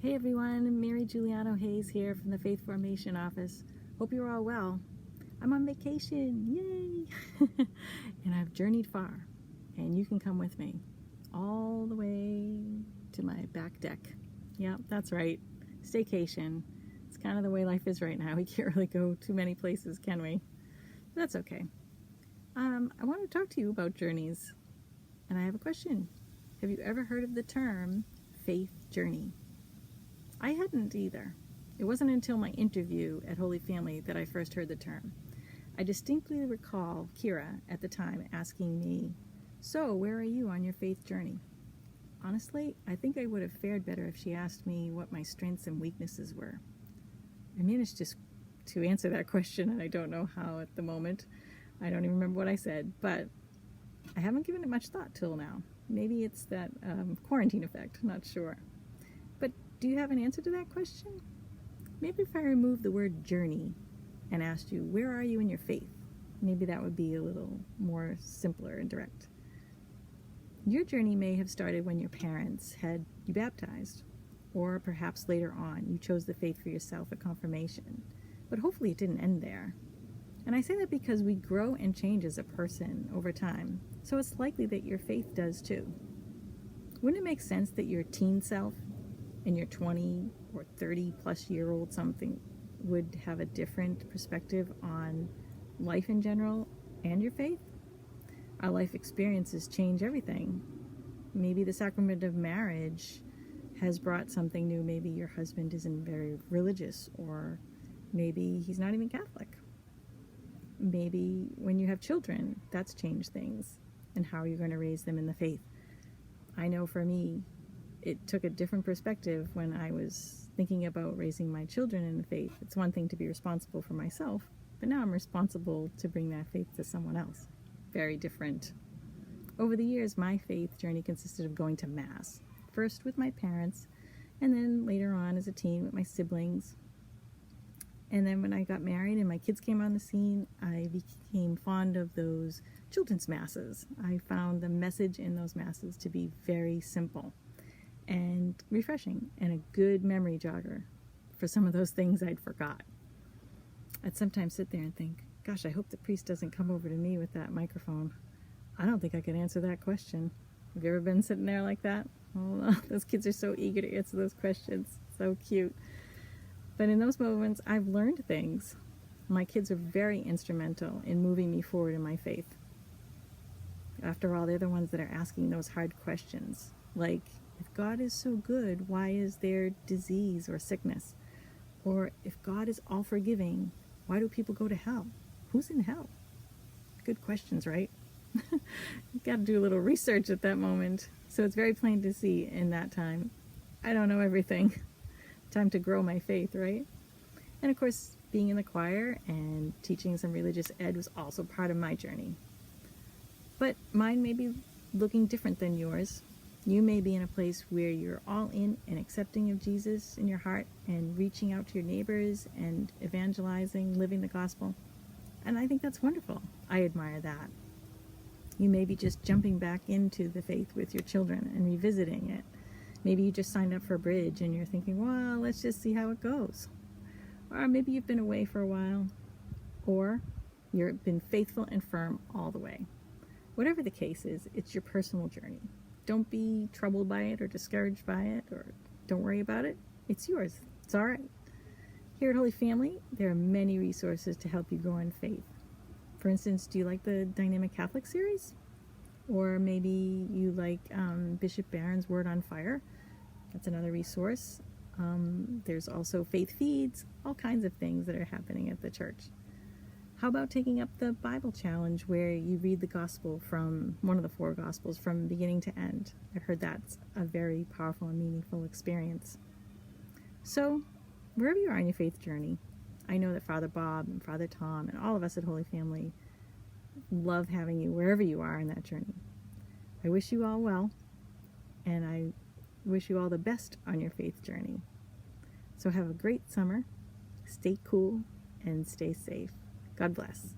Hey everyone, Mary Giuliano Hayes here from the Faith Formation Office. Hope you're all well. I'm on vacation, yay! And I've journeyed far, and you can come with me all the way to my back deck. Yeah, that's right, staycation. It's kind of the way life is right now. We can't really go too many places, can we? That's okay. I want to talk to you about journeys, and I have a question. Have you ever heard of the term faith journey? I hadn't either. It wasn't until my interview at Holy Family that I first heard the term. I distinctly recall Kira at the time asking me, "So, where are you on your faith journey?" Honestly, I think I would have fared better if she asked me what my strengths and weaknesses were. I managed to answer that question, and I don't know how at the moment. I don't even remember what I said, but I haven't given it much thought till now. Maybe it's that quarantine effect, not sure. But do you have an answer to that question? Maybe if I remove the word journey and asked you, where are you in your faith? Maybe that would be a little more simpler and direct. Your journey may have started when your parents had you baptized, or perhaps later on you chose the faith for yourself at confirmation. But hopefully it didn't end there. And I say that because we grow and change as a person over time, so it's likely that your faith does too. Wouldn't it make sense that your teen self and your 20 or 30 plus year old something would have a different perspective on life in general and your faith? Our life experiences change everything. Maybe the sacrament of marriage has brought something new. Maybe your husband isn't very religious, or maybe he's not even Catholic. Maybe when you have children, that's changed things and how you're going to raise them in the faith. I know for me, it took a different perspective when I was thinking about raising my children in the faith. It's one thing to be responsible for myself, but now I'm responsible to bring that faith to someone else. Very different. Over the years, my faith journey consisted of going to Mass, first with my parents, and then later on as a teen with my siblings. And then when I got married and my kids came on the scene, I became fond of those children's masses. I found the message in those masses to be very simple and refreshing, and a good memory jogger for some of those things I'd forgot. I'd sometimes sit there and think, gosh, I hope the priest doesn't come over to me with that microphone. I don't think I could answer that question. Have you ever been sitting there like that? Oh, those kids are so eager to answer those questions. So cute. But in those moments, I've learned things. My kids are very instrumental in moving me forward in my faith. After all, they're the ones that are asking those hard questions, like, if God is so good, why is there disease or sickness? Or if God is all forgiving, why do people go to hell? Who's in hell? Good questions, right? You've got to do a little research at that moment. So it's very plain to see in that time, I don't know everything. Time to grow my faith, right? And of course, being in the choir and teaching some religious ed was also part of my journey. But mine may be looking different than yours. You may be in a place where you're all in and accepting of Jesus in your heart and reaching out to your neighbors and evangelizing, living the gospel. And I think that's wonderful. I admire that. You may be just jumping back into the faith with your children and revisiting it. Maybe you just signed up for a bridge and you're thinking, well, let's just see how it goes. Or maybe you've been away for a while. Or you've been faithful and firm all the way. Whatever the case is, it's your personal journey. Don't be troubled by it or discouraged by it, or don't worry about it. It's yours. It's all right. Here at Holy Family, there are many resources to help you grow in faith. For instance, do you like the Dynamic Catholic series? Or maybe you like Bishop Barron's Word on Fire. That's another resource. There's also faith feeds, all kinds of things that are happening at the church. How about taking up the Bible challenge, where you read the gospel from one of the 4 gospels from beginning to end? I've heard that's a very powerful and meaningful experience. So, wherever you are in your faith journey, I know that Father Bob and Father Tom and all of us at Holy Family love having you wherever you are in that journey. I wish you all well, and I wish you all the best on your faith journey. So have a great summer, stay cool, and stay safe. God bless.